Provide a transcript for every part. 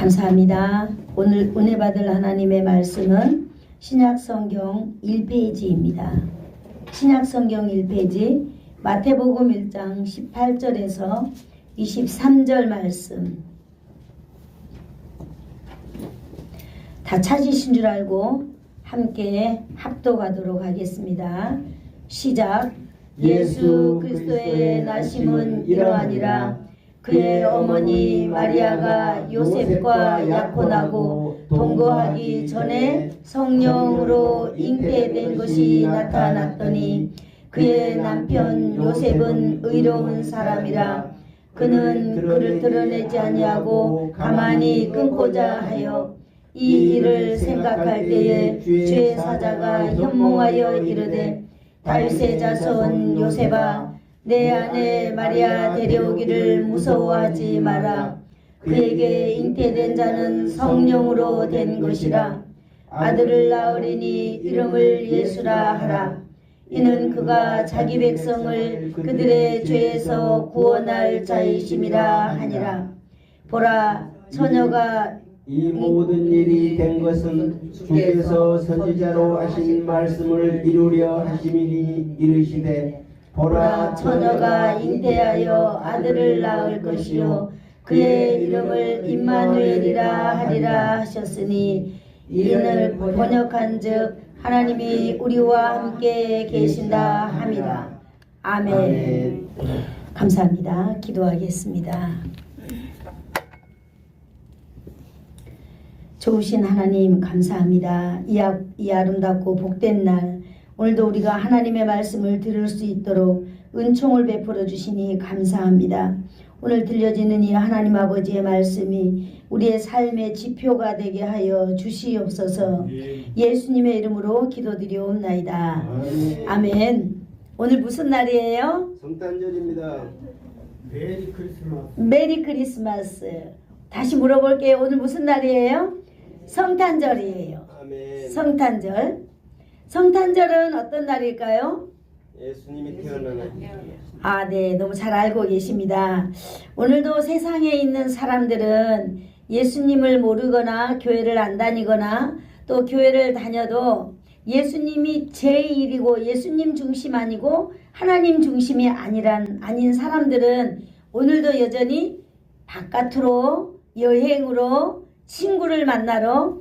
감사합니다. 오늘 은혜 받을 하나님의 말씀은 신약성경 1페이지입니다. 신약성경 1페이지 마태복음 1장 18절에서 23절 말씀. 다 찾으신 줄 알고 함께 합독하도록 하겠습니다. 시작. 예수 그리스도의 나심은 이러하니라. 그의 어머니 마리아가 요셉과 약혼하고 동거하기 전에 성령으로 잉태된 것이 나타났더니 그의 남편 요셉은 의로운 사람이라. 그는 그를 드러내지 아니하고 가만히 끊고자 하여 이 일을 생각할 때에 주의 사자가 현몽하여 이르되 다윗의 자손 요셉아 내 아내 마리아 데려오기를 무서워하지 마라. 그에게 잉태된 자는 성령으로 된 것이라. 아들을 낳으리니 이름을 예수라 하라. 이는 그가 자기 백성을 그들의 죄에서 구원할 자이심이라 하니라. 보라, 처녀가 이 모든 일이 된 것은 주께서 선지자로 하신 말씀을 이루려 하심이니 이르시되 보라, 처녀가 잉태하여 아들을 낳을 것이요 그의 이름을 임마누엘이라 하리라 하셨으니 이는 번역한즉 하나님이 우리와 함께 계신다 함이라. 아멘. 감사합니다. 기도하겠습니다. 좋으신 하나님 감사합니다. 이 아름답고 복된 날 오늘도 우리가 하나님의 말씀을 들을 수 있도록 은총을 베풀어 주시니 감사합니다. 오늘 들려지는 이 하나님 아버지의 말씀이 우리의 삶의 지표가 되게 하여 주시옵소서. 예수님의 이름으로 기도드리옵나이다. 아멘. 오늘 무슨 날이에요? 성탄절입니다. 메리 크리스마스. 다시 물어볼게요. 오늘 무슨 날이에요? 성탄절이에요. 아멘. 성탄절. 성탄절은 어떤 날일까요? 예수님이 태어나는 아, 네. 너무 잘 알고 계십니다. 오늘도 세상에 있는 사람들은 예수님을 모르거나 교회를 안 다니거나 또 교회를 다녀도 예수님이 제1이고 예수님 중심 아니고 하나님 중심이 아닌 사람들은 오늘도 여전히 바깥으로 여행으로 친구를 만나러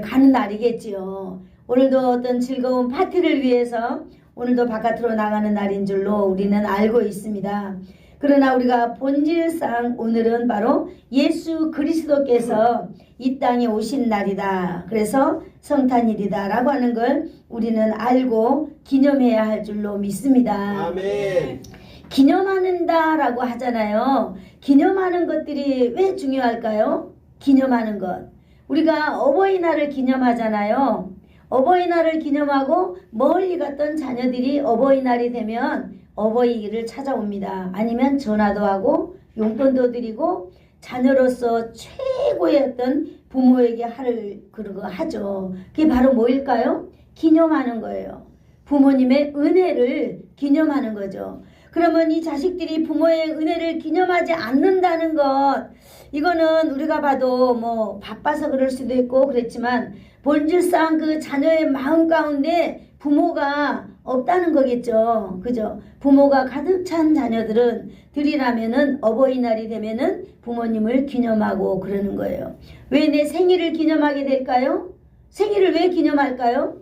가는 날이겠지요. 오늘도 어떤 즐거운 파티를 위해서 오늘도 바깥으로 나가는 날인 줄로 우리는 알고 있습니다. 그러나 우리가 본질상 오늘은 바로 예수 그리스도께서 이 땅에 오신 날이다. 그래서 성탄일이다 라고 하는 걸 우리는 알고 기념해야 할 줄로 믿습니다. 아멘. 기념한다 라고 하잖아요. 기념하는 것들이 왜 중요할까요? 기념하는 것. 우리가 어버이날을 기념하잖아요. 어버이날을 기념하고 멀리 갔던 자녀들이 어버이날이 되면 어버이를 찾아옵니다. 아니면 전화도 하고 용돈도 드리고 자녀로서 최고의 어떤 부모에게 그러고 하죠. 그게 바로 뭐일까요? 기념하는 거예요. 부모님의 은혜를 기념하는 거죠. 그러면 이 자식들이 부모의 은혜를 기념하지 않는다는 것, 이거는 우리가 봐도 뭐 바빠서 그럴 수도 있고 그랬지만 본질상 그 자녀의 마음 가운데 부모가 없다는 거겠죠. 그죠? 부모가 가득 찬 자녀들은 들이라면은 어버이날이 되면은 부모님을 기념하고 그러는 거예요. 왜 내 생일을 기념하게 될까요? 생일을 왜 기념할까요?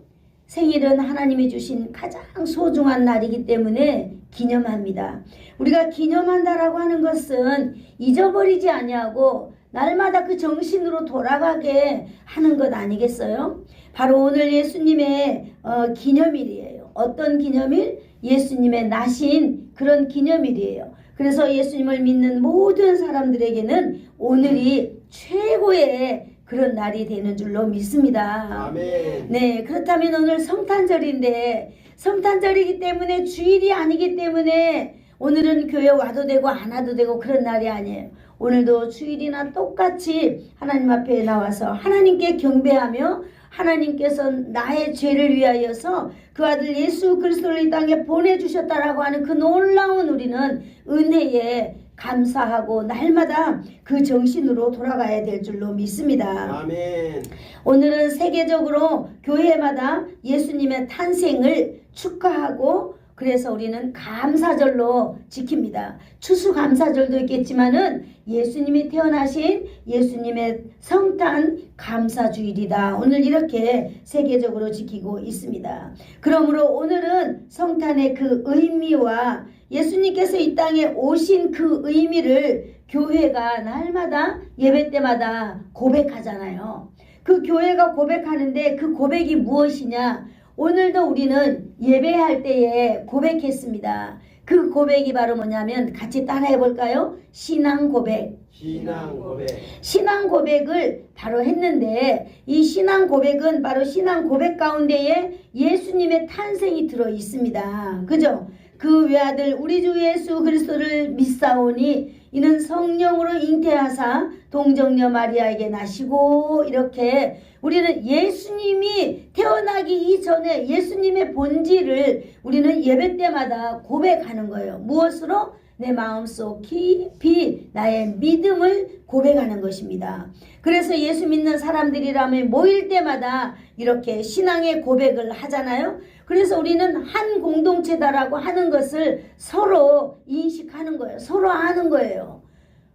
생일은 하나님이 주신 가장 소중한 날이기 때문에 기념합니다. 우리가 기념한다라고 하는 것은 잊어버리지 아니하고 날마다 그 정신으로 돌아가게 하는 것 아니겠어요? 바로 오늘 예수님의 기념일이에요. 어떤 기념일? 예수님의 나신 그런 기념일이에요. 그래서 예수님을 믿는 모든 사람들에게는 오늘이 최고의 그런 날이 되는 줄로 믿습니다. 아멘. 네, 그렇다면 오늘 성탄절인데 성탄절이기 때문에 주일이 아니기 때문에 오늘은 교회 와도 되고 안 와도 되고 그런 날이 아니에요. 오늘도 주일이나 똑같이 하나님 앞에 나와서 하나님께 경배하며 하나님께서 나의 죄를 위하여서 그 아들 예수 그리스도를 이 땅에 보내주셨다라고 하는 그 놀라운 우리는 은혜의 감사하고 날마다 그 정신으로 돌아가야 될 줄로 믿습니다. 아멘. 오늘은 세계적으로 교회마다 예수님의 탄생을 축하하고 그래서 우리는 감사절로 지킵니다. 추수감사절도 있겠지만은 예수님이 태어나신 예수님의 성탄 감사주일이다. 오늘 이렇게 세계적으로 지키고 있습니다. 그러므로 오늘은 성탄의 그 의미와 예수님께서 이 땅에 오신 그 의미를 교회가 날마다 예배 때마다 고백하잖아요. 그 교회가 고백하는데 그 고백이 무엇이냐? 오늘도 우리는 예배할 때에 고백했습니다. 그 고백이 바로 뭐냐면 같이 따라해 볼까요? 신앙 고백. 신앙 고백. 신앙 고백을 바로 했는데 이 신앙 고백은 바로 신앙 고백 가운데에 예수님의 탄생이 들어 있습니다. 그죠? 그 외아들 우리 주 예수 그리스도를 믿사오니 이는 성령으로 잉태하사 동정녀 마리아에게 나시고 이렇게 우리는 예수님이 태어나기 이전에 예수님의 본질을 우리는 예배 때마다 고백하는 거예요. 무엇으로? 내 마음속 깊이 나의 믿음을 고백하는 것입니다. 그래서 예수 믿는 사람들이라면 모일 때마다 이렇게 신앙의 고백을 하잖아요. 그래서 우리는 한 공동체다라고 하는 것을 서로 인식하는 거예요. 서로 아는 거예요.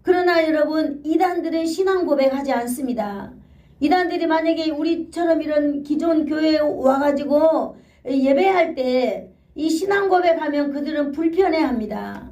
그러나 여러분 이단들은 신앙 고백하지 않습니다. 이단들이 만약에 우리처럼 이런 기존 교회에 와가지고 예배할 때 이 신앙 고백하면 그들은 불편해합니다.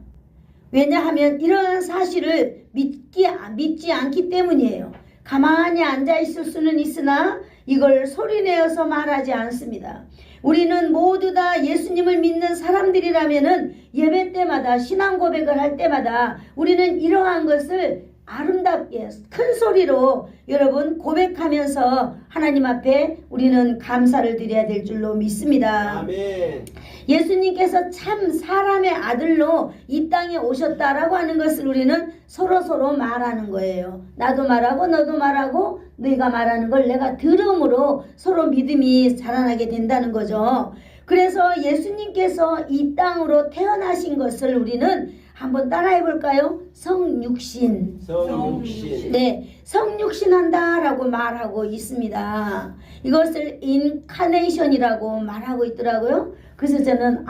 왜냐하면 이러한 사실을 믿지 않기 때문이에요. 가만히 앉아있을 수는 있으나 이걸 소리내어서 말하지 않습니다. 우리는 모두 다 예수님을 믿는 사람들이라면은 예배 때마다 신앙 고백을 할 때마다 우리는 이러한 것을 아름답게 큰 소리로 여러분 고백하면서 하나님 앞에 우리는 감사를 드려야 될 줄로 믿습니다. 아멘. 예수님께서 참 사람의 아들로 이 땅에 오셨다라고 하는 것을 우리는 서로 말하는 거예요. 나도 말하고 너도 말하고 너희가 말하는 걸 내가 들음으로 서로 믿음이 자라나게 된다는 거죠. 그래서 예수님께서 이 땅으로 태어나신 것을 우리는 한번 따라해 볼까요? 성육신. 성육신. 네, 성육신 한다라고 말하고 있습니다. 이것을 인카네이션이라고 말하고 있더라고요. 그래서 저는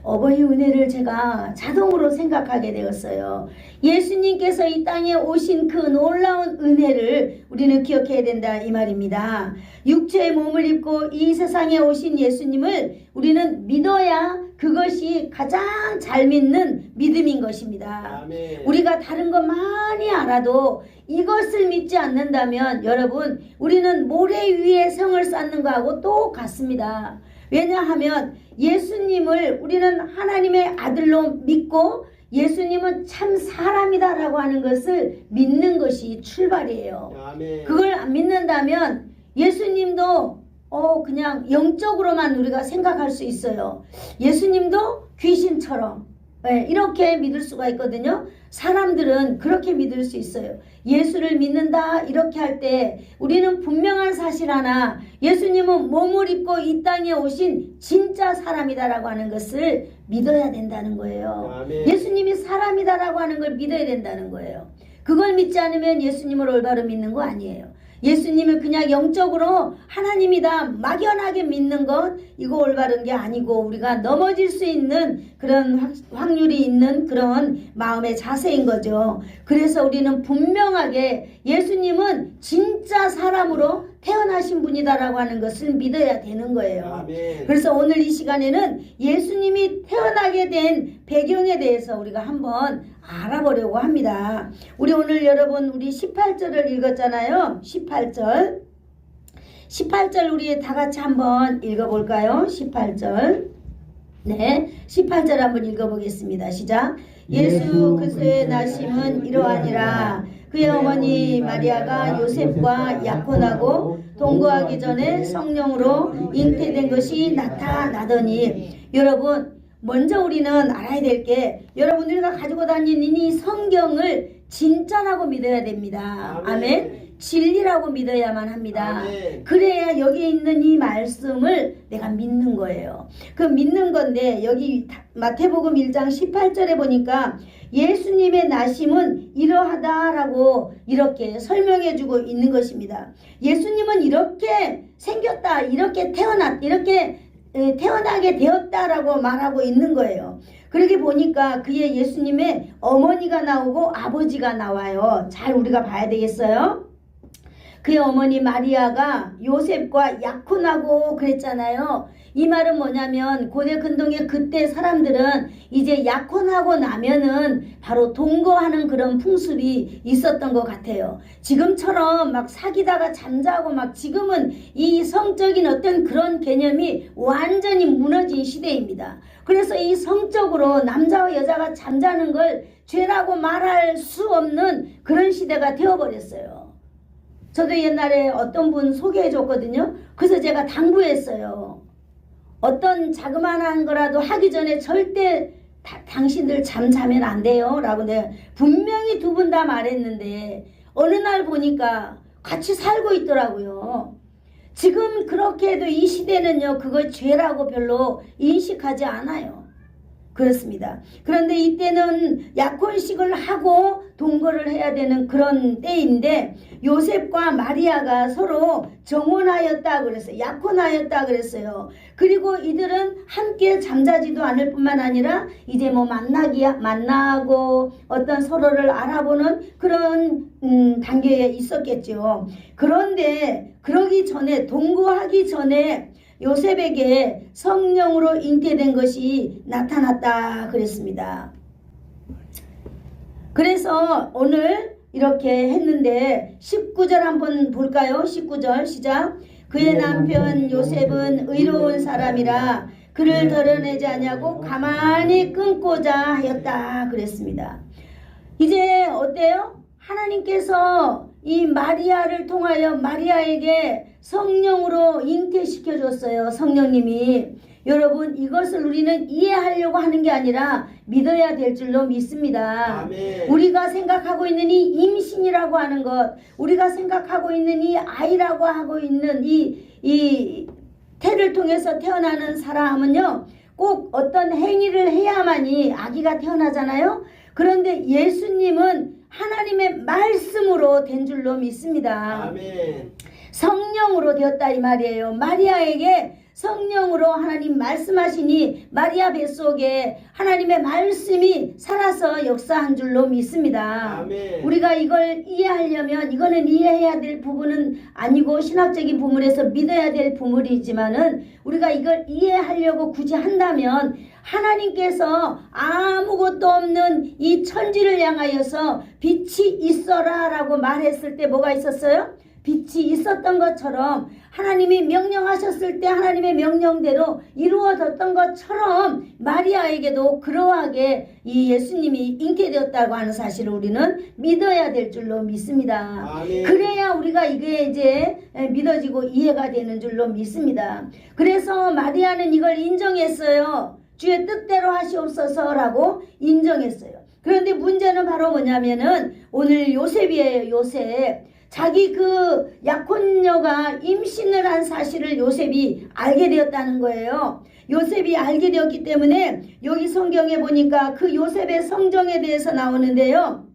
어버이 은혜를 제가 자동으로 생각하게 되었어요. 예수님께서 이 땅에 오신 그 놀라운 은혜를 우리는 기억해야 된다 이 말입니다. 육체의 몸을 입고 이 세상에 오신 예수님을 우리는 믿어야 그것이 가장 잘 믿는 믿음인 것입니다. 아멘. 우리가 다른 거 많이 알아도 이것을 믿지 않는다면 여러분 우리는 모래 위에 성을 쌓는 거하고 똑같습니다. 왜냐하면 예수님을 우리는 하나님의 아들로 믿고 예수님은 참 사람이다라고 하는 것을 믿는 것이 출발이에요. 아멘. 그걸 안 믿는다면 예수님도 그냥 영적으로만 우리가 생각할 수 있어요. 예수님도 귀신처럼 이렇게 믿을 수가 있거든요. 사람들은 그렇게 믿을 수 있어요. 예수를 믿는다 이렇게 할 때 우리는 분명한 사실 하나, 예수님은 몸을 입고 이 땅에 오신 진짜 사람이다라고 하는 것을 믿어야 된다는 거예요. 아멘. 예수님이 사람이다라고 하는 걸 믿어야 된다는 거예요. 그걸 믿지 않으면 예수님을 올바로 믿는 거 아니에요. 예수님을 그냥 영적으로 하나님이다 막연하게 믿는 것 이거 올바른 게 아니고 우리가 넘어질 수 있는 그런 확률이 있는 그런 마음의 자세인 거죠. 그래서 우리는 분명하게 예수님은 진짜 사람으로 태어나신 분이다라고 하는 것을 믿어야 되는 거예요. 아멘. 그래서 오늘 이 시간에는 예수님이 태어나게 된 배경에 대해서 우리가 한번 알아보려고 합니다. 우리 오늘 여러분 우리 18절을 읽었잖아요. 18절 우리 다 같이 한번 읽어볼까요? 18절. 네, 18절 한번 읽어보겠습니다. 시작. 예수 그리스도의 나심은 이러하니라. 그의 어머니 마리아가 요셉과 약혼하고 동거하기 전에 성령으로 잉태된 것이 나타나더니, 여러분 먼저 우리는 알아야 될 게, 여러분 우리가 가지고 다니는 이 성경을 진짜라고 믿어야 됩니다. 아멘. 진리라고 믿어야만 합니다. 아멘. 그래야 여기 있는 이 말씀을 내가 믿는 거예요. 그 믿는 건데 여기 마태복음 1장 18절에 보니까 예수님의 나심은 이러하다라고 이렇게 설명해 주고 있는 것입니다. 예수님은 이렇게 생겼다, 이렇게 이렇게 태어나게 되었다라고 말하고 있는 거예요. 그렇게 보니까 그의 예수님의 어머니가 나오고 아버지가 나와요. 잘 우리가 봐야 되겠어요. 그의 어머니 마리아가 요셉과 약혼하고 그랬잖아요. 이 말은 뭐냐면 고대 근동의 그때 사람들은 이제 약혼하고 나면은 바로 동거하는 그런 풍습이 있었던 것 같아요. 지금처럼 막 사귀다가 잠자고 막 지금은 이 성적인 어떤 그런 개념이 완전히 무너진 시대입니다. 그래서 이 성적으로 남자와 여자가 잠자는 걸 죄라고 말할 수 없는 그런 시대가 되어버렸어요. 저도 옛날에 어떤 분 소개해 줬거든요. 그래서 제가 당부했어요. 어떤 자그마한 거라도 하기 전에 절대 당신들 잠자면 안 돼요 라고 내가 분명히 두 분 다 말했는데 어느 날 보니까 같이 살고 있더라고요. 지금 그렇게 해도 이 시대는요 그걸 죄라고 별로 인식하지 않아요. 그렇습니다. 그런데 이때는 약혼식을 하고 동거를 해야 되는 그런 때인데 요셉과 마리아가 서로 정혼하였다 그랬어요. 약혼하였다 그랬어요. 그리고 이들은 함께 잠자지도 않을 뿐만 아니라 이제 뭐 만나고 어떤 서로를 알아보는 그런 단계에 있었겠죠. 그런데 그러기 전에 동거하기 전에 요셉에게 성령으로 잉태된 것이 나타났다 그랬습니다. 그래서 오늘 이렇게 했는데 19절 한번 볼까요? 19절 시작. 그의 남편 요셉은 의로운 사람이라 그를 드러내지 아니하고 가만히 끊고자 하였다 그랬습니다. 이제 어때요? 하나님께서 이 마리아를 통하여 마리아에게 성령으로 잉태시켜 줬어요. 성령님이. 여러분 이것을 우리는 이해하려고 하는 게 아니라 믿어야 될 줄로 믿습니다. 아멘. 우리가 생각하고 있는 이 임신이라고 하는 것, 우리가 생각하고 있는 이 아이라고 하고 있는 이 태를 통해서 태어나는 사람은요 꼭 어떤 행위를 해야만이 아기가 태어나잖아요. 그런데 예수님은 하나님의 말씀으로 된 줄로 믿습니다. 아멘. 성령으로 되었다 이 말이에요. 마리아에게 성령으로 하나님 말씀하시니 마리아 뱃속에 하나님의 말씀이 살아서 역사한 줄로 믿습니다. 아멘. 우리가 이걸 이해하려면 이거는 이해해야 될 부분은 아니고 신학적인 부분에서 믿어야 될 부분이지만은 우리가 이걸 이해하려고 굳이 한다면 하나님께서 아무것도 없는 이 천지를 향하여서 빛이 있어라 라고 말했을 때 뭐가 있었어요? 빛이 있었던 것처럼 하나님이 명령하셨을 때 하나님의 명령대로 이루어졌던 것처럼 마리아에게도 그러하게 이 예수님이 잉태되었다고 하는 사실을 우리는 믿어야 될 줄로 믿습니다. 아멘. 그래야 우리가 이게 이제 믿어지고 이해가 되는 줄로 믿습니다. 그래서 마리아는 이걸 인정했어요. 주의 뜻대로 하시옵소서라고 인정했어요. 그런데 문제는 바로 뭐냐면은 오늘 요셉이에요. 요셉. 자기 그 약혼녀가 임신을 한 사실을 요셉이 알게 되었다는 거예요. 요셉이 알게 되었기 때문에 여기 성경에 보니까 그 요셉의 성정에 대해서 나오는데요.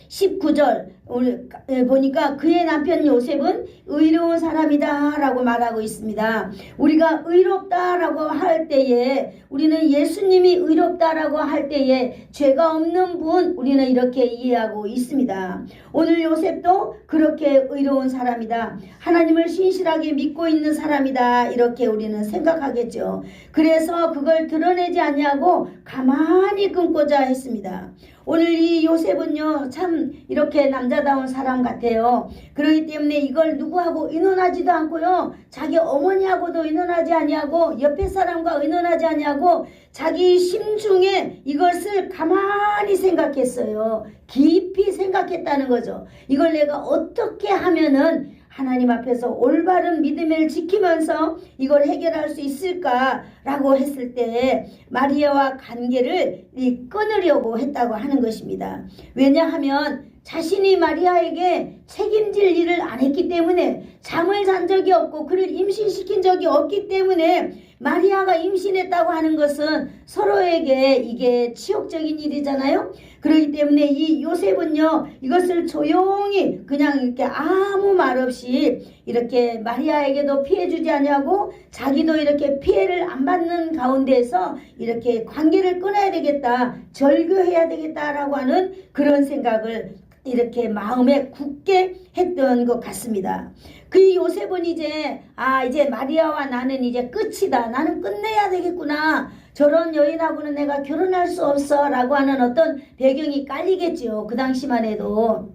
19절 오늘 보니까 그의 남편 요셉은 의로운 사람이다 라고 말하고 있습니다. 우리가 의롭다라고 할 때에 우리는 예수님이 의롭다라고 할 때에 죄가 없는 분 우리는 이렇게 이해하고 있습니다. 오늘 요셉도 그렇게 의로운 사람이다. 하나님을 신실하게 믿고 있는 사람이다. 이렇게 우리는 생각하겠죠. 그래서 그걸 드러내지 아니하고 가만히 끊고자 했습니다. 오늘 이 요셉은요 참 이렇게 남자다운 사람 같아요. 그렇기 때문에 이걸 누구하고 의논하지도 않고요 자기 어머니하고도 의논하지 아니하고 옆에 사람과 의논하지 아니하고 자기 심중에 이것을 가만히 생각했어요. 깊이 생각했다는 거죠. 이걸 내가 어떻게 하면은 하나님 앞에서 올바른 믿음을 지키면서 이걸 해결할 수 있을까라고 했을 때 마리아와 관계를 끊으려고 했다고 하는 것입니다. 왜냐하면 자신이 마리아에게 책임질 일을 안 했기 때문에, 잠을 잔 적이 없고 그를 임신시킨 적이 없기 때문에 마리아가 임신했다고 하는 것은 서로에게 이게 치욕적인 일이잖아요. 그렇기 때문에 이 요셉은요, 이것을 조용히 그냥 이렇게 아무 말 없이 이렇게 마리아에게도 피해 주지 않냐고, 자기도 이렇게 피해를 안 받는 가운데서 이렇게 관계를 끊어야 되겠다, 절교해야 되겠다라고 하는 그런 생각을 이렇게 마음에 굳게 했던 것 같습니다. 그 요셉은 이제 이제 마리아와 나는 이제 끝이다, 나는 끝내야 되겠구나, 저런 여인하고는 내가 결혼할 수 없어 라고 하는 어떤 배경이 깔리겠지요, 그 당시만 해도.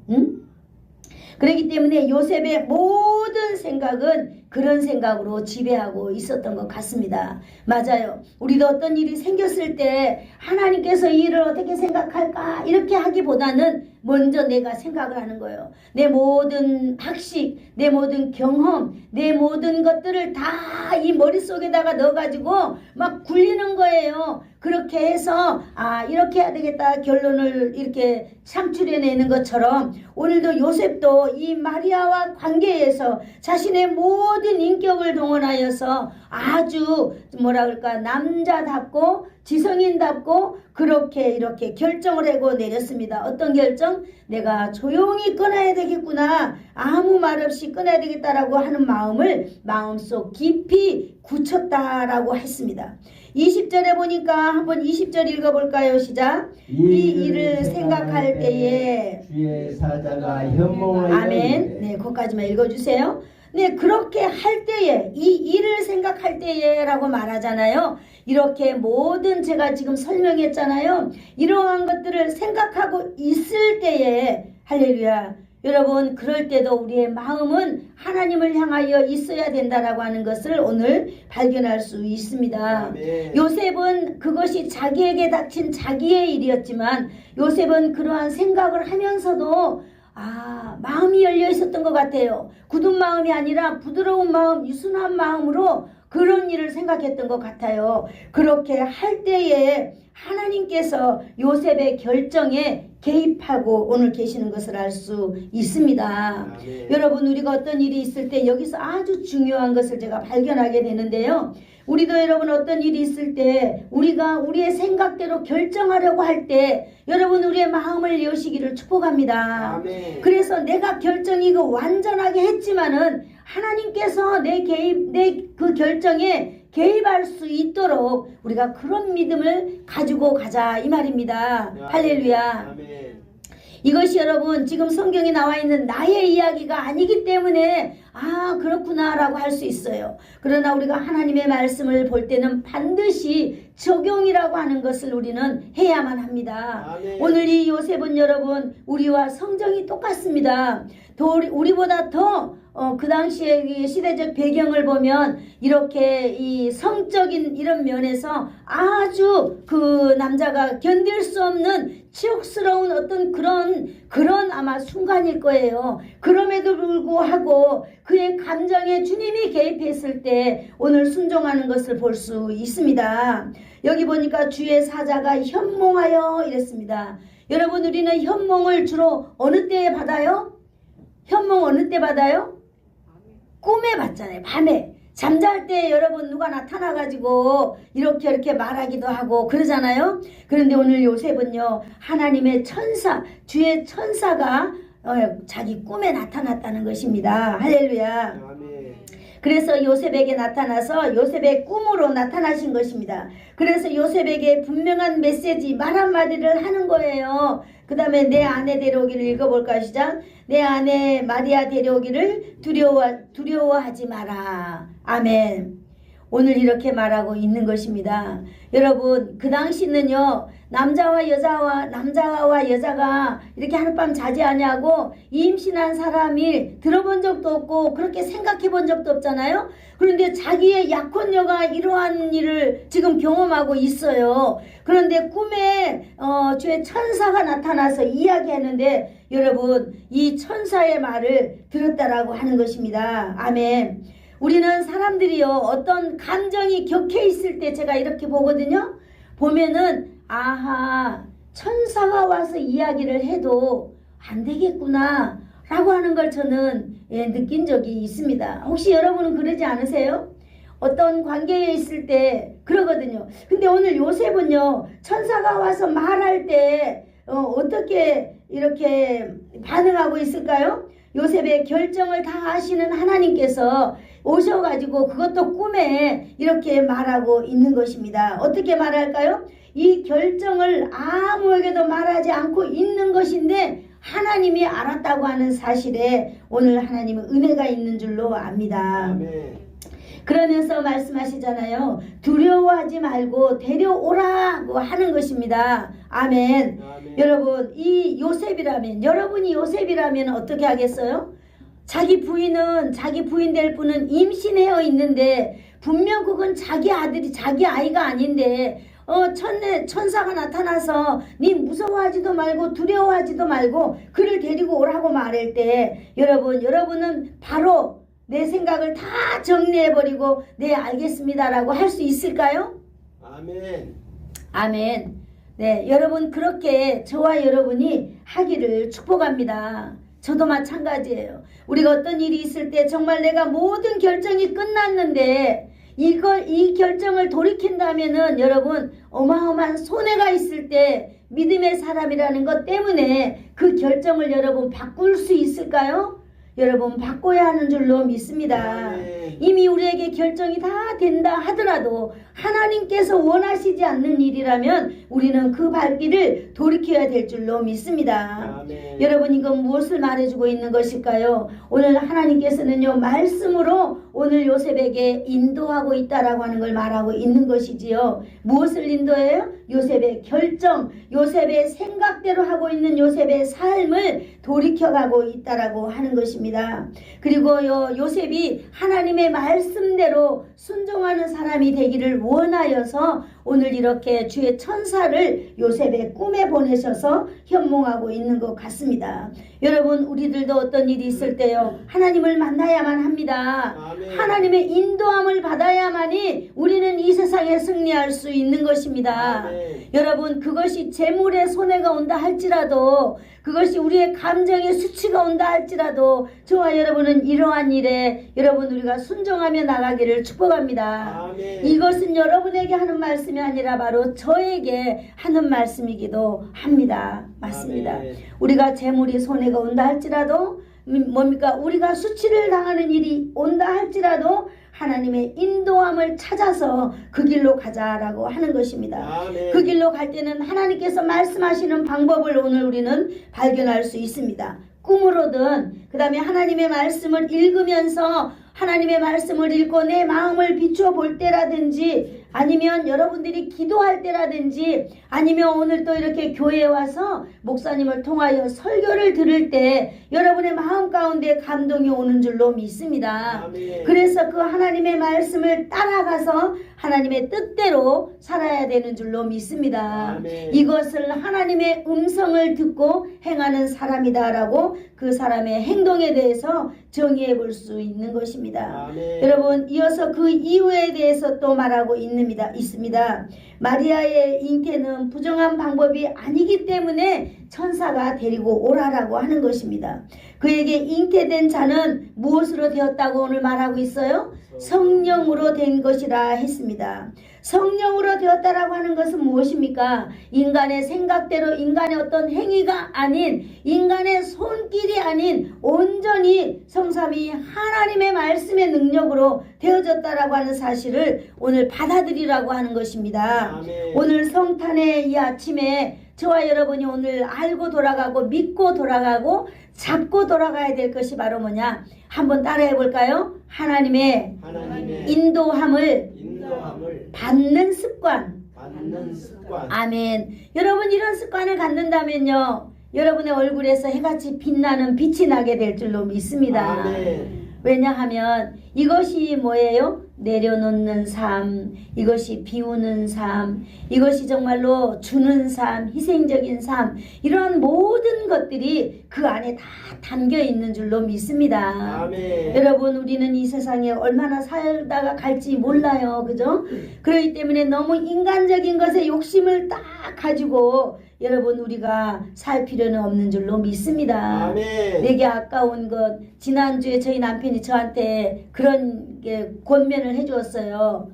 그렇기 때문에 요셉의 모든 생각은 그런 생각으로 지배하고 있었던 것 같습니다. 맞아요. 우리도 어떤 일이 생겼을 때 하나님께서 이 일을 어떻게 생각할까 이렇게 하기보다는 먼저 내가 생각을 하는 거예요. 내 모든 학식, 내 모든 경험, 내 모든 것들을 다 이 머릿속에다가 넣어가지고 막 굴리는 거예요. 그렇게 해서 이렇게 해야 되겠다 결론을 이렇게 창출해내는 것처럼, 오늘도 요셉도 이 마리아와 관계에서 자신의 모든 인격을 동원하여서 아주 뭐라 그럴까, 남자답고 지성인답고 그렇게 이렇게 결정을 하고 내렸습니다. 어떤 결정? 내가 조용히 끊어야 되겠구나, 아무 말 없이 끊어야 되겠다라고 하는 마음을 마음속 깊이 굳혔다라고 했습니다. 20절에 보니까 한번 20절 읽어볼까요? 시작. 이 일을 생각할 때에 주의 사자가 현몽하여 아멘. 네, 거기까지만 읽어주세요. 네, 그렇게 할 때에, 이 일을 생각할 때에 라고 말하잖아요. 이렇게 모든 제가 지금 설명했잖아요. 이러한 것들을 생각하고 있을 때에, 할렐루야, 여러분, 그럴 때도 우리의 마음은 하나님을 향하여 있어야 된다라고 하는 것을 오늘 발견할 수 있습니다. 아멘. 요셉은 그것이 자기에게 닥친 자기의 일이었지만, 요셉은 그러한 생각을 하면서도 마음이 열려 있었던 것 같아요. 굳은 마음이 아니라 부드러운 마음, 유순한 마음으로 그런 일을 생각했던 것 같아요. 그렇게 할 때에 하나님께서 요셉의 결정에 개입하고 오늘 계시는 것을 알 수 있습니다. 아멘. 여러분, 우리가 어떤 일이 있을 때 여기서 아주 중요한 것을 제가 발견하게 되는데요. 우리도 여러분 어떤 일이 있을 때 우리가 우리의 생각대로 결정하려고 할 때 여러분 우리의 마음을 여시기를 축복합니다. 아멘. 그래서 내가 결정이 완전하게 했지만은 하나님께서 내 그 결정에 개입할 수 있도록 우리가 그런 믿음을 가지고 가자 이 말입니다. 할렐루야. 아멘. 이것이 여러분 지금 성경에 나와 있는 나의 이야기가 아니기 때문에 그렇구나 라고 할 수 있어요. 그러나 우리가 하나님의 말씀을 볼 때는 반드시 적용이라고 하는 것을 우리는 해야만 합니다. 아멘. 오늘 이 요셉은 여러분 우리와 성정이 똑같습니다. 우리보다 더 그 당시의 시대적 배경을 보면 이렇게 이 성적인 이런 면에서 아주 그 남자가 견딜 수 없는 치욕스러운 어떤 그런 아마 순간일 거예요. 그럼에도 불구하고 그의 감정에 주님이 개입했을 때 오늘 순종하는 것을 볼 수 있습니다. 여기 보니까 주의 사자가 현몽하여 이랬습니다. 여러분, 우리는 현몽을 주로 어느 때에 받아요? 현몽 어느 때 받아요? 꿈에 받잖아요. 밤에 잠잘 때 여러분 누가 나타나가지고 이렇게 말하기도 하고 그러잖아요. 그런데 오늘 요셉은요, 하나님의 천사, 주의 천사가 자기 꿈에 나타났다는 것입니다. 할렐루야. 아멘. 그래서 요셉에게 나타나서 요셉의 꿈으로 나타나신 것입니다. 그래서 요셉에게 분명한 메시지 말 한마디를 하는 거예요. 그 다음에 내 아내 데려오기를 읽어볼까요? 시작. 내 아내 마리아 데려오기를 두려워하지 마라. 아멘. 오늘 이렇게 말하고 있는 것입니다. 여러분, 그 당시는요, 남자와 여자가 이렇게 하룻밤 자지 않냐고 임신한 사람이 들어본 적도 없고 그렇게 생각해 본 적도 없잖아요. 그런데 자기의 약혼녀가 이러한 일을 지금 경험하고 있어요. 그런데 꿈에 주의 천사가 나타나서 이야기하는데 여러분, 이 천사의 말을 들었다라고 하는 것입니다. 아멘. 우리는 사람들이요, 어떤 감정이 격해 있을 때 제가 이렇게 보거든요. 보면은 천사가 와서 이야기를 해도 안 되겠구나 라고 하는 걸 저는 느낀 적이 있습니다. 혹시 여러분은 그러지 않으세요? 어떤 관계에 있을 때 그러거든요. 근데 오늘 요셉은요, 천사가 와서 말할 때 어떻게 이렇게 반응하고 있을까요? 요셉의 결정을 다 아시는 하나님께서 오셔가지고 그것도 꿈에 이렇게 말하고 있는 것입니다. 어떻게 말할까요? 이 결정을 아무에게도 말하지 않고 있는 것인데 하나님이 알았다고 하는 사실에 오늘 하나님은 은혜가 있는 줄로 압니다. 아멘. 그러면서 말씀하시잖아요. 두려워하지 말고 데려오라고 하는 것입니다. 아멘. 아멘. 여러분, 이 요셉이라면, 여러분이 요셉이라면 어떻게 하겠어요? 자기 부인은, 자기 부인 될 분은 임신해 있는데 분명 그건 자기 아들이, 자기 아이가 아닌데 천사가 나타나서 니 무서워하지도 말고 두려워하지도 말고 그를 데리고 오라고 말할 때 여러분은 바로 내 생각을 다 정리해버리고 네 알겠습니다라고 할 수 있을까요? 아멘. 아멘. 네, 여러분 그렇게 저와 여러분이 하기를 축복합니다. 저도 마찬가지예요. 우리가 어떤 일이 있을 때 정말 내가 모든 결정이 끝났는데 이 결정을 돌이킨다면은 여러분 어마어마한 손해가 있을 때 믿음의 사람이라는 것 때문에 그 결정을 여러분 바꿀 수 있을까요? 여러분 바꿔야 하는 줄로 믿습니다. 이미 우리에게 결정이 다 된다 하더라도 하나님께서 원하시지 않는 일이라면 우리는 그 발길을 돌이켜야 될 줄로 믿습니다. 아멘. 여러분 이건 무엇을 말해주고 있는 것일까요? 오늘 하나님께서는요 말씀으로 오늘 요셉에게 인도하고 있다라고 하는 걸 말하고 있는 것이지요. 무엇을 인도해요? 요셉의 결정, 요셉의 생각대로 하고 있는 요셉의 삶을 돌이켜가고 있다라고 하는 것입니다. 그리고 요셉이 하나님의 말씀대로 순종하는 사람이 되기를 원하여서 오늘 이렇게 주의 천사를 요셉의 꿈에 보내셔서 현몽하고 있는 것 같습니다. 여러분 우리들도 어떤 일이 있을 때요 하나님을 만나야만 합니다. 아멘. 하나님의 인도함을 받아야만이 우리는 이 세상에 승리할 수 있는 것입니다. 아멘. 여러분 그것이 재물의 손해가 온다 할지라도 그것이 우리의 감정의 수치가 온다 할지라도 저와 여러분은 이러한 일에 여러분 우리가 순종하며 나가기를 축복합니다. 아멘. 이것은 여러분에게 하는 말씀이 아니라 바로 저에게 하는 말씀이기도 합니다. 맞습니다. 아멘. 우리가 재물이 손해가 온다 할지라도 뭡니까? 우리가 수치를 당하는 일이 온다 할지라도 하나님의 인도함을 찾아서 그 길로 가자라고 하는 것입니다. 아멘. 그 길로 갈 때는 하나님께서 말씀하시는 방법을 오늘 우리는 발견할 수 있습니다. 꿈으로든 그 다음에 하나님의 말씀을 읽으면서 하나님의 말씀을 읽고 내 마음을 비추어 볼 때라든지 아니면 여러분들이 기도할 때라든지 아니면 오늘 또 이렇게 교회에 와서 목사님을 통하여 설교를 들을 때 여러분의 마음 가운데 감동이 오는 줄로 믿습니다. 아멘. 그래서 그 하나님의 말씀을 따라가서 하나님의 뜻대로 살아야 되는 줄로 믿습니다. 아멘. 이것을 하나님의 음성을 듣고 행하는 사람이다라고 그 사람의 행동에 대해서 정의해 볼 수 있는 것입니다. 아멘. 여러분 이어서 그 이유에 대해서 또 말하고 있습니다. 마리아의 잉태는 부정한 방법이 아니기 때문에 천사가 데리고 오라라고 하는 것입니다. 그에게 잉태된 자는 무엇으로 되었다고 오늘 말하고 있어요? 성령으로 된 것이라 했습니다. 성령으로 되었다라고 하는 것은 무엇입니까? 인간의 생각대로 인간의 어떤 행위가 아닌 인간의 손길이 아닌 온전히 성삼위 하나님의 말씀의 능력으로 되어졌다라고 하는 사실을 오늘 받아들이라고 하는 것입니다. 아멘. 오늘 성탄의 이 아침에 저와 여러분이 오늘 알고 돌아가고 믿고 돌아가고 잡고 돌아가야 될 것이 바로 뭐냐? 한번 따라해 볼까요? 하나님의 인도함을 받는 습관. 아멘. 여러분 이런 습관을 갖는다면요 여러분의 얼굴에서 해같이 빛나는 빛이 나게 될 줄로 믿습니다. 아멘. 왜냐하면 이것이 뭐예요? 내려놓는 삶, 이것이 비우는 삶, 이것이 정말로 주는 삶, 희생적인 삶, 이러한 모든 것들이 그 안에 다 담겨 있는 줄로 믿습니다. 아멘. 여러분, 우리는 이 세상에 얼마나 살다가 갈지 몰라요. 그죠? 그렇기 때문에 너무 인간적인 것에 욕심을 딱 가지고 여러분 우리가 살 필요는 없는 줄로 믿습니다. 아멘. 내게 아까운 것, 지난주에 저희 남편이 저한테 그런 게 권면을 해주었어요.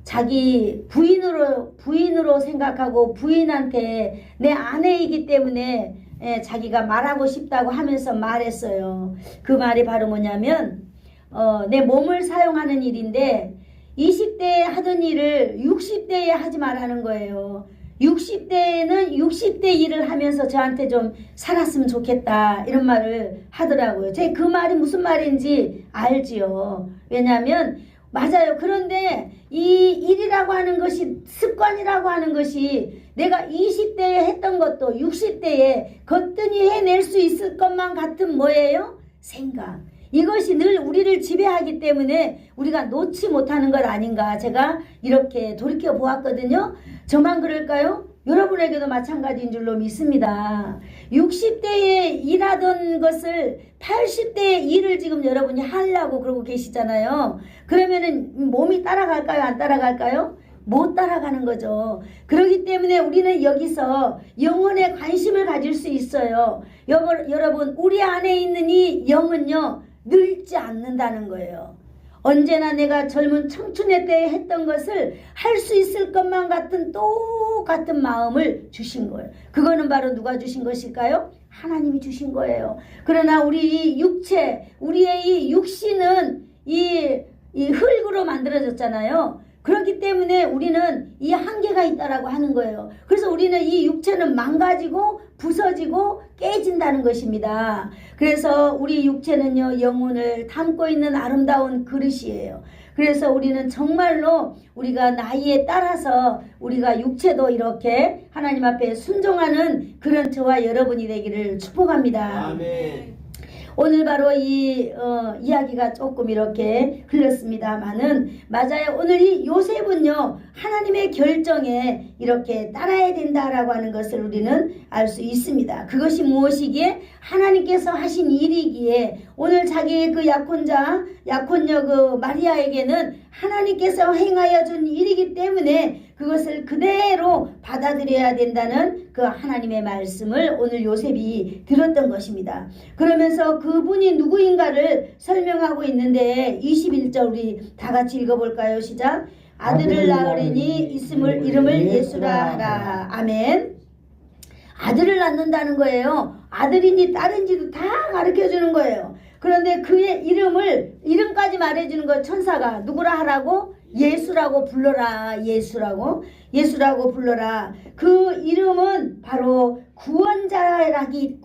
자기 부인으로 생각하고 부인한테 내 아내이기 때문에 자기가 말하고 싶다고 하면서 말했어요. 그 말이 바로 뭐냐면 내 몸을 사용하는 일인데 20대에 하던 일을 60대에 하지 말라는 거예요. 60대에는 60대 일을 하면서 저한테 좀 살았으면 좋겠다 이런 말을 하더라고요. 제 그 말이 무슨 말인지 알지요. 왜냐하면 맞아요. 그런데 이 일이라고 하는 것이, 습관이라고 하는 것이 내가 20대에 했던 것도 60대에 거뜬히 해낼 수 있을 것만 같은 뭐예요? 생각. 이것이 늘 우리를 지배하기 때문에 우리가 놓지 못하는 것 아닌가, 제가 이렇게 돌이켜 보았거든요. 저만 그럴까요? 여러분에게도 마찬가지인 줄로 믿습니다. 60대에 일하던 것을 80대에 일을 지금 여러분이 하려고 그러고 계시잖아요. 그러면은 몸이 따라갈까요? 안 따라갈까요? 못 따라가는 거죠. 그렇기 때문에 우리는 여기서 영혼에 관심을 가질 수 있어요. 여러분, 우리 안에 있는 이 영은요, 늙지 않는다는 거예요. 언제나 내가 젊은 청춘의 때에 했던 것을 할 수 있을 것만 같은 똑같은 마음을 주신 거예요. 그거는 바로 누가 주신 것일까요? 하나님이 주신 거예요. 그러나 우리 이 육체, 우리의 이 육신은 이 흙으로 만들어졌잖아요. 그렇기 때문에 우리는 이 한계가 있다라고 하는 거예요. 그래서 우리는 이 육체는 망가지고 부서지고 깨진다는 것입니다. 그래서 우리 육체는요, 영혼을 담고 있는 아름다운 그릇이에요. 그래서 우리는 정말로 우리가 나이에 따라서 우리가 육체도 이렇게 하나님 앞에 순종하는 그런 저와 여러분이 되기를 축복합니다. 아멘. 오늘 바로 이 이야기가 조금 이렇게 흘렀습니다만은, 맞아요. 오늘 이 요셉은요, 하나님의 결정에 이렇게 따라야 된다라고 하는 것을 우리는 알 수 있습니다. 그것이 무엇이기에? 하나님께서 하신 일이기에 오늘 자기의 그 약혼녀 그 마리아에게는 하나님께서 행하여 준 일이기 때문에 그것을 그대로 받아들여야 된다는 그 하나님의 말씀을 오늘 요셉이 들었던 것입니다. 그러면서 그분이 누구인가를 설명하고 있는데 21절 우리 다 같이 읽어볼까요? 시작. 아들을 낳으리니 이름을 예수라 하라. 아멘. 아들을 낳는다는 거예요. 아들인지 딸인지도 다 가르쳐주는 거예요. 그런데 그의 이름까지 말해주는 거, 천사가 누구라 하라고? 예수라고 불러라. 예수라고 불러라. 그 이름은 바로 구원자이기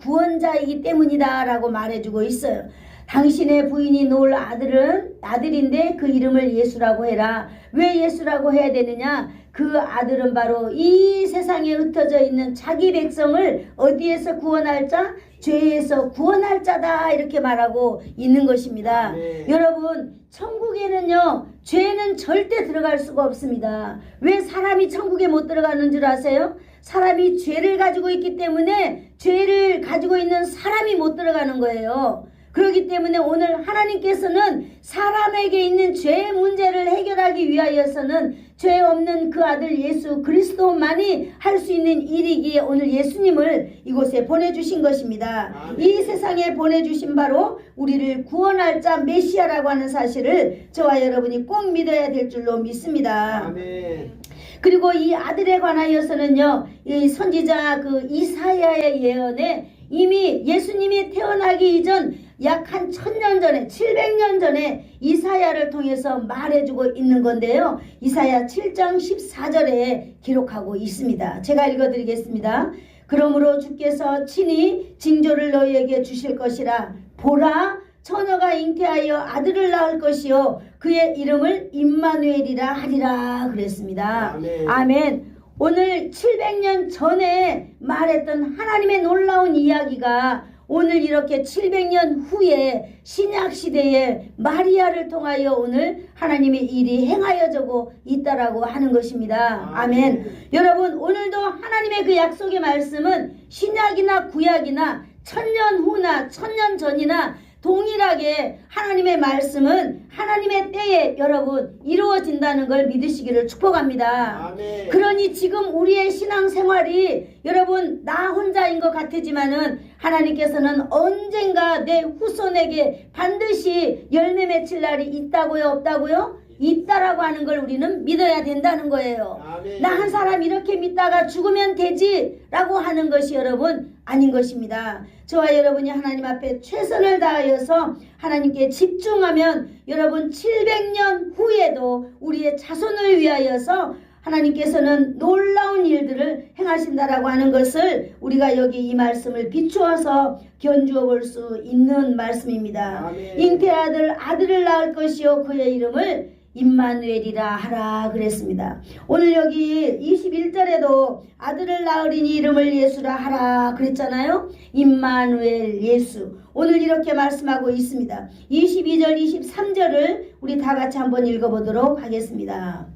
때문이다 라고 말해주고 있어요. 당신의 부인이 놓을 아들인데 그 이름을 예수라고 해라. 왜 예수라고 해야 되느냐? 그 아들은 바로 이 세상에 흩어져 있는 자기 백성을 어디에서 구원할 자? 죄에서 구원할 자다, 이렇게 말하고 있는 것입니다. 네. 여러분, 천국에는요, 죄는 절대 들어갈 수가 없습니다. 왜 사람이 천국에 못 들어가는 줄 아세요? 사람이 죄를 가지고 있기 때문에 죄를 가지고 있는 사람이 못 들어가는 거예요. 그렇기 때문에 오늘 하나님께서는 사람에게 있는 죄의 문제를 해결하기 위하여서는 죄 없는 그 아들 예수 그리스도만이 할 수 있는 일이기에 오늘 예수님을 이곳에 보내주신 것입니다. 아멘. 이 세상에 보내주신 바로 우리를 구원할 자 메시아라고 하는 사실을 저와 여러분이 꼭 믿어야 될 줄로 믿습니다. 아멘. 그리고 이 아들에 관하여서는요, 이 선지자 그 이사야의 예언에 이미 예수님이 태어나기 이전 약 한 1000년 전에, 700년 전에 이사야를 통해서 말해주고 있는 건데요. 이사야 7장 14절에 기록하고 있습니다. 제가 읽어드리겠습니다. 그러므로 주께서 친히 징조를 너희에게 주실 것이라. 보라, 처녀가 잉태하여 아들을 낳을 것이요 그의 이름을 임마누엘이라 하리라 그랬습니다. 아멘. 아멘. 오늘 700년 전에 말했던 하나님의 놀라운 이야기가 오늘 이렇게 700년 후에 신약시대에 마리아를 통하여 오늘 하나님의 일이 행하여지고 있다라고 하는 것입니다. 아멘. 여러분, 오늘도 하나님의 그 약속의 말씀은 신약이나 구약이나 천년 후나 천년 전이나 동일하게 하나님의 말씀은 하나님의 때에 여러분 이루어진다는 걸 믿으시기를 축복합니다. 아멘. 그러니 지금 우리의 신앙생활이 여러분 나 혼자인 것 같지만은 하나님께서는 언젠가 내 후손에게 반드시 열매 맺힐 날이 있다고요, 없다고요? 있다라고 하는 걸 우리는 믿어야 된다는 거예요. 아멘. 나 한 사람 이렇게 믿다가 죽으면 되지라고 하는 것이 여러분 아닌 것입니다. 저와 여러분이 하나님 앞에 최선을 다하여서 하나님께 집중하면 여러분 700년 후에도 우리의 자손을 위하여서 하나님께서는 놀라운 일들을 행하신다라고 하는 것을 우리가 여기 이 말씀을 비추어서 견주어 볼 수 있는 말씀입니다. 아멘. 잉태아들 아들을 낳을 것이요 그의 이름을 임마누엘이라 하라 그랬습니다. 오늘 여기 21절에도 아들을 낳으리니 이름을 예수라 하라 그랬잖아요. 임마누엘 예수. 오늘 이렇게 말씀하고 있습니다. 22절 23절을 우리 다 같이 한번 읽어보도록 하겠습니다.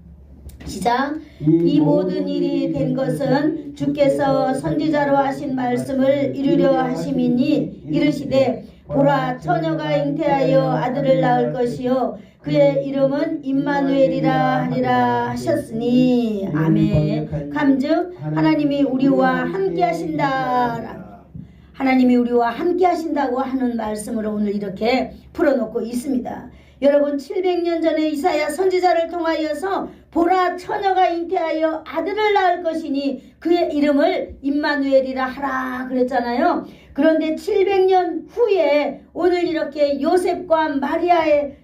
시작. 이 모든 일이 된 것은 주께서 선지자로 하신 말씀을 이루려 하심이니 이르시되 보라 처녀가 잉태하여 아들을 낳을 것이요 그의 이름은 임마누엘이라 하리라 하셨으니 아멘. 감즉 하나님이 우리와 함께 하신다. 하나님이 우리와 함께 하신다고 하는 말씀으로 오늘 이렇게 풀어놓고 있습니다. 여러분 700년 전에 이사야 선지자를 통하여서 보라 처녀가 잉태하여 아들을 낳을 것이니 그의 이름을 임마누엘이라 하라 그랬잖아요. 그런데 700년 후에 오늘 이렇게 요셉과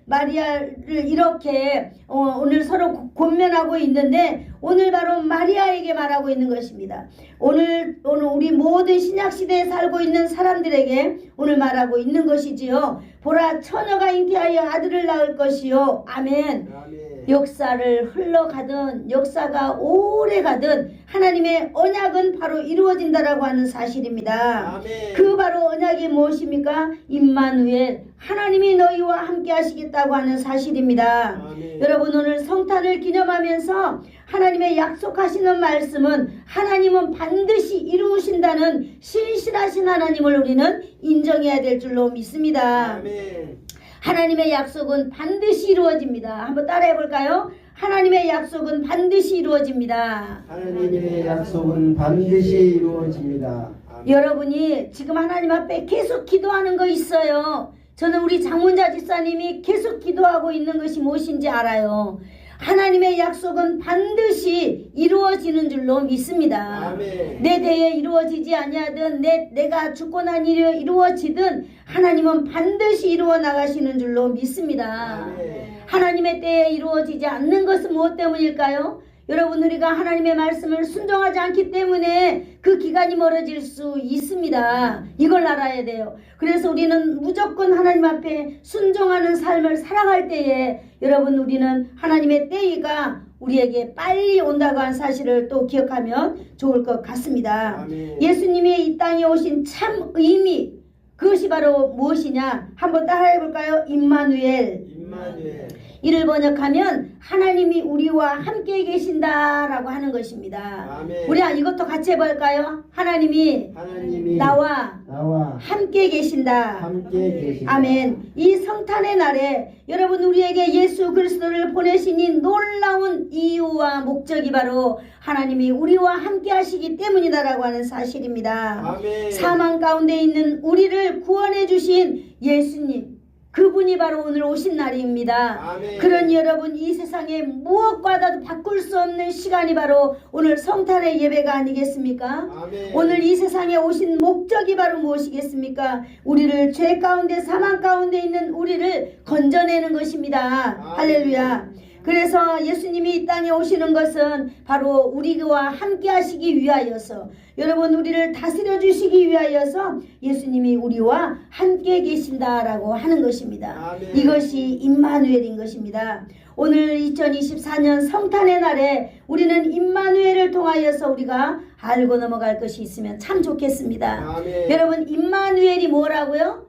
마리아를 이렇게 오늘 서로 권면하고 있는데 오늘 바로 마리아에게 말하고 있는 것입니다. 오늘 우리 모든 신약시대에 살고 있는 사람들에게 오늘 말하고 있는 것이지요. 보라 처녀가 잉태하여 아들을 낳을 것이요. 아멘. 아멘. 역사를 흘러가든 역사가 오래 가든 하나님의 언약은 바로 이루어진다라고 하는 사실입니다. 아멘. 그 바로 언약이 무엇입니까? 임마누엘 하나님이 너희와 함께 하시겠다고 하는 사실입니다. 아멘. 여러분 오늘 성탄을 기념하면서 하나님의 약속하시는 말씀은 하나님은 반드시 이루신다는 신실하신 하나님을 우리는 인정해야 될 줄로 믿습니다. 아멘. 하나님의 약속은 반드시 이루어집니다. 한번 따라해 볼까요? 하나님의 약속은 반드시 이루어집니다. 하나님의 약속은 반드시 이루어집니다. 아멘. 여러분이 지금 하나님 앞에 계속 기도하는 거 있어요. 저는 우리 장문자 집사님이 계속 기도하고 있는 것이 무엇인지 알아요. 하나님의 약속은 반드시 이루어지는 줄로 믿습니다. 아멘. 내 대에 이루어지지 아니하든 내가 죽고 난 일이 이루어지든 하나님은 반드시 이루어 나가시는 줄로 믿습니다. 아멘. 하나님의 때에 이루어지지 않는 것은 무엇 때문일까요? 여러분 우리가 하나님의 말씀을 순종하지 않기 때문에 그 기간이 멀어질 수 있습니다. 이걸 알아야 돼요. 그래서 우리는 무조건 하나님 앞에 순종하는 삶을 살아갈 때에 여러분 우리는 하나님의 때가 우리에게 빨리 온다고 한 사실을 또 기억하면 좋을 것 같습니다. 아멘. 예수님이 이 땅에 오신 참 의미 그것이 바로 무엇이냐 한번 따라해 볼까요? 임마누엘. 임마누엘. 이를 번역하면 하나님이 우리와 함께 계신다라고 하는 것입니다. 아멘. 우리 이것도 같이 해볼까요? 하나님이 나와 함께 계신다. 함께 계신다. 아멘. 이 성탄의 날에 여러분 우리에게 예수 그리스도를 보내시니 놀라운 이유와 목적이 바로 하나님이 우리와 함께 하시기 때문이다라고 하는 사실입니다. 아멘. 사망 가운데 있는 우리를 구원해 주신 예수님 그분이 바로 오늘 오신 날입니다. 아멘. 그러니 여러분 이 세상에 무엇과도 바꿀 수 없는 시간이 바로 오늘 성탄의 예배가 아니겠습니까? 아멘. 오늘 이 세상에 오신 목적이 바로 무엇이겠습니까? 우리를 죄 가운데 사망 가운데 있는 우리를 건져내는 것입니다. 아멘. 할렐루야. 그래서 예수님이 이 땅에 오시는 것은 바로 우리와 함께 하시기 위하여서, 여러분 우리를 다스려 주시기 위하여서 예수님이 우리와 함께 계신다라고 하는 것입니다. 아멘. 이것이 임마누엘인 것입니다. 오늘 2024년 성탄의 날에 우리는 임마누엘을 통하여서 우리가 알고 넘어갈 것이 있으면 참 좋겠습니다. 아멘. 여러분 임마누엘이 뭐라고요?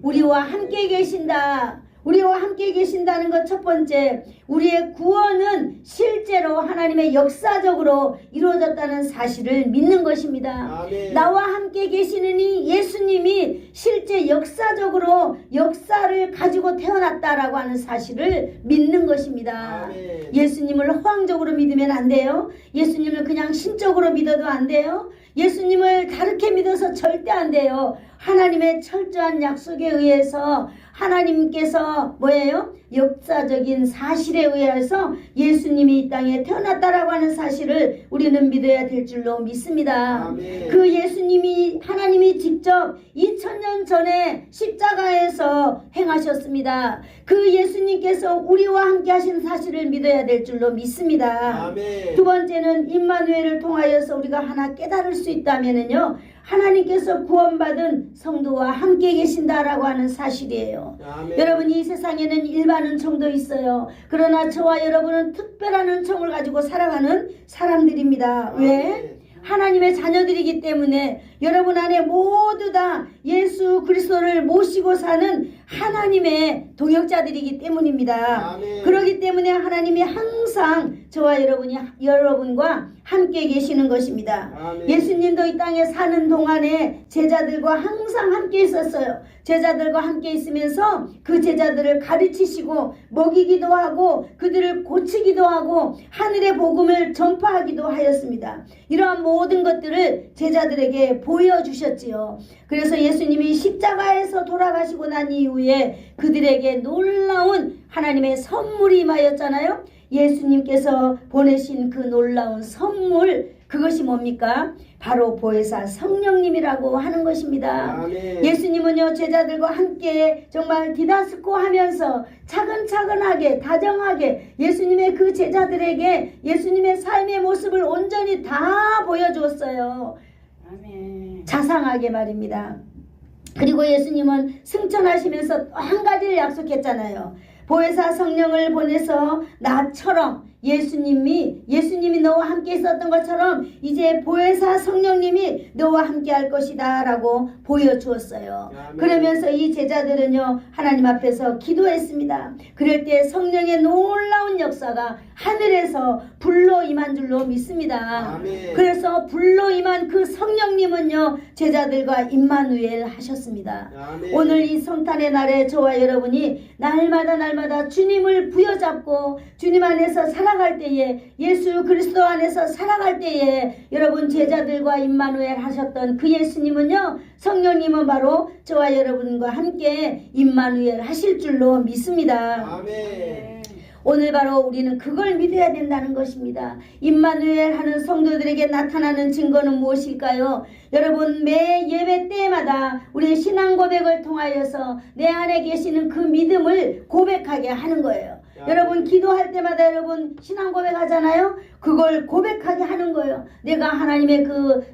우리와 함께 계신다. 우리와 함께 계신다는 것 첫 번째, 우리의 구원은 실제로 하나님의 역사적으로 이루어졌다는 사실을 믿는 것입니다. 아멘. 나와 함께 계시는 이 예수님이 실제 역사적으로 역사를 가지고 태어났다라고 하는 사실을 믿는 것입니다. 아멘. 예수님을 허황적으로 믿으면 안 돼요. 예수님을 그냥 신적으로 믿어도 안 돼요. 예수님을 다르게 믿어서 절대 안 돼요. 하나님의 철저한 약속에 의해서 하나님께서 뭐예요? 역사적인 사실에 의해서 예수님이 이 땅에 태어났다라고 하는 사실을 우리는 믿어야 될 줄로 믿습니다. 아멘. 그 예수님이 하나님이 직접 2000년 전에 십자가에서 행하셨습니다. 그 예수님께서 우리와 함께 하신 사실을 믿어야 될 줄로 믿습니다. 아멘. 두 번째는 임마누엘을 통하여서 우리가 하나 깨달을 수 있다면은요, 하나님께서 구원받은 성도와 함께 계신다라고 하는 사실이에요. 아멘. 여러분 이 세상에는 일반 은총도 있어요. 그러나 저와 여러분은 특별한 은총을 가지고 살아가는 사람들입니다. 왜? 아멘. 하나님의 자녀들이기 때문에 여러분 안에 모두 다 예수 그리스도를 모시고 사는 하나님의 동역자들이기 때문입니다. 아멘. 그렇기 때문에 하나님이 항상 저와 여러분과 함께 계시는 것입니다. 아멘. 예수님도 이 땅에 사는 동안에 제자들과 항상 함께 있었어요. 제자들과 함께 있으면서 그 제자들을 가르치시고 먹이기도 하고 그들을 고치기도 하고 하늘의 복음을 전파하기도 하였습니다. 이러한 모든 것들을 제자들에게 보여주셨지요. 그래서 예수님이 십자가에서 돌아가시고 난 이후에 그들에게 놀라운 하나님의 선물이 임하였잖아요. 예수님께서 보내신 그 놀라운 선물, 그것이 뭡니까? 바로 보혜사 성령님이라고 하는 것입니다. 아멘. 예수님은요 제자들과 함께 정말 디다스코 하면서 차근차근하게 다정하게 예수님의 그 제자들에게 예수님의 삶의 모습을 온전히 다 보여주었어요. 아멘. 자상하게 말입니다. 그리고 예수님은 승천하시면서 또 한 가지를 약속했잖아요. 보혜사 성령을 보내서 나처럼 예수님이 너와 함께 있었던 것처럼 이제 보혜사 성령님이 너와 함께 할 것이다 라고 보여주었어요. 아멘. 그러면서 이 제자들은요 하나님 앞에서 기도했습니다. 그럴 때 성령의 놀라운 역사가 하늘에서 불로 임한 줄로 믿습니다. 아멘. 그래서 불로 임한 그 성령님은요 제자들과 임마누엘 하셨습니다. 아멘. 오늘 이 성탄의 날에 저와 여러분이 날마다 주님을 부여잡고 주님 안에서 살아갈 때에 예수 그리스도 안에서 살아갈 때에 여러분 제자들과 임마누엘 하셨던 그 예수님은요 성령님은 바로 저와 여러분과 함께 임마누엘 하실 줄로 믿습니다. 아멘. 오늘 바로 우리는 그걸 믿어야 된다는 것입니다. 임마누엘 하는 성도들에게 나타나는 증거는 무엇일까요? 여러분 매 예배 때마다 우리의 신앙 고백을 통하여서 내 안에 계시는 그 믿음을 고백하게 하는 거예요. 여러분 기도할 때마다 여러분 신앙 고백하잖아요. 그걸 고백하게 하는 거예요. 내가 하나님의 그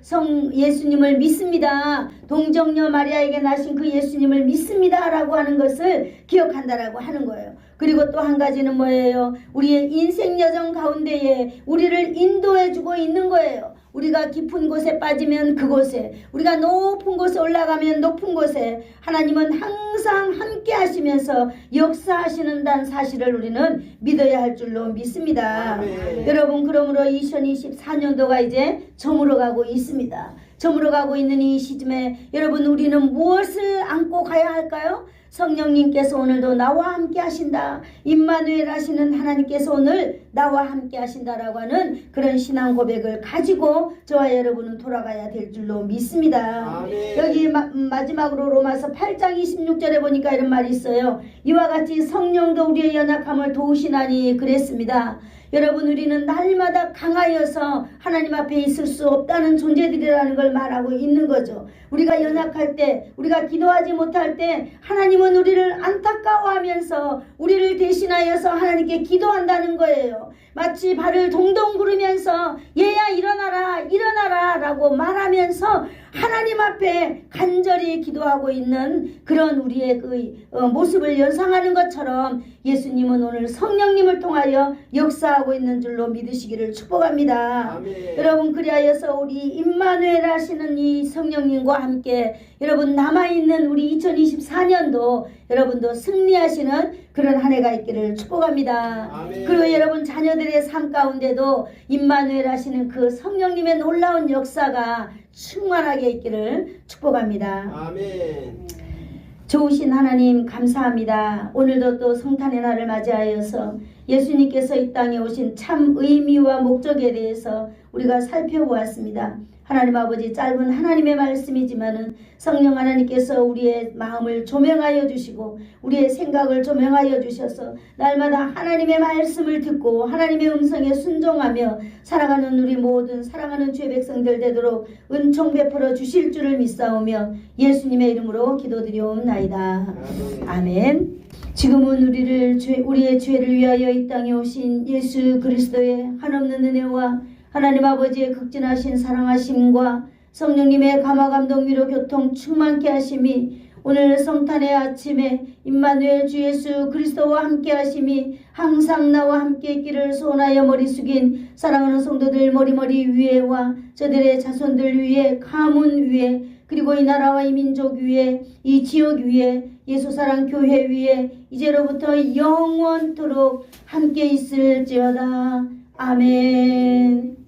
예수님을 믿습니다. 동정녀 마리아에게 나신 그 예수님을 믿습니다 라고 하는 것을 기억한다라고 하는 거예요. 그리고 또 한 가지는 뭐예요? 우리의 인생 여정 가운데에 우리를 인도해주고 있는 거예요. 우리가 깊은 곳에 빠지면 그곳에, 우리가 높은 곳에 올라가면 높은 곳에 하나님은 항상 함께 하시면서 역사하시는다는 사실을 우리는 믿어야 할 줄로 믿습니다. 아멘. 여러분 그러므로 2024년도가 이제 저물어가고 있습니다. 저물어가고 있는 이 시점에 여러분 우리는 무엇을 안고 가야 할까요? 성령님께서 오늘도 나와 함께 하신다. 임마누엘 하시는 하나님께서 오늘 나와 함께 하신다라고 하는 그런 신앙 고백을 가지고 저와 여러분은 돌아가야 될 줄로 믿습니다. 아멘. 여기 마지막으로 로마서 8장 26절에 보니까 이런 말이 있어요. 이와 같이 성령도 우리의 연약함을 도우시나니 그랬습니다. 여러분, 우리는 날마다 강하여서 하나님 앞에 있을 수 없다는 존재들이라는 걸 말하고 있는 거죠. 우리가 연약할 때, 우리가 기도하지 못할 때 하나님은 우리를 안타까워하면서 우리를 대신하여서 하나님께 기도한다는 거예요. 마치 발을 동동 구르면서 얘야 일어나라 일어나라 라고 말하면서 하나님 앞에 간절히 기도하고 있는 그런 우리의 그 모습을 연상하는 것처럼 예수님은 오늘 성령님을 통하여 역사하고 있는 줄로 믿으시기를 축복합니다. 아멘. 여러분, 그리하여서 우리 임마누엘 하시는 이 성령님과 함께 여러분 남아있는 우리 2024년도 여러분도 승리하시는 그런 한 해가 있기를 축복합니다. 아멘. 그리고 여러분 자녀들의 삶 가운데도 임마누엘 하시는 그 성령님의 놀라운 역사가 충만하게 있기를 축복합니다. 아멘. 좋으신 하나님 감사합니다. 오늘도 또 성탄의 날을 맞이하여서 예수님께서 이 땅에 오신 참 의미와 목적에 대해서 우리가 살펴보았습니다. 하나님 아버지, 짧은 하나님의 말씀이지만은 성령 하나님께서 우리의 마음을 조명하여 주시고 우리의 생각을 조명하여 주셔서 날마다 하나님의 말씀을 듣고 하나님의 음성에 순종하며 살아가는 우리 모든 사랑하는 주의 백성들 되도록 은총 베풀어 주실 줄을 믿사오며 예수님의 이름으로 기도드리옵나이다. 아멘. 지금은 우리의 죄를 위하여 이 땅에 오신 예수 그리스도의 한없는 은혜와 하나님 아버지의 극진하신 사랑하심과 성령님의 감화 감동 위로 교통 충만케 하심이 오늘 성탄의 아침에 임마누엘 주 예수 그리스도와 함께 하심이 항상 나와 함께 있기를 소원하여 머리 숙인 사랑하는 성도들 머리 위에와 저들의 자손들 위에, 가문 위에, 그리고 이 나라와 이 민족 위에, 이 지역 위에, 예수사랑 교회 위에 이제로부터 영원토록 함께 있을지어다. 아멘.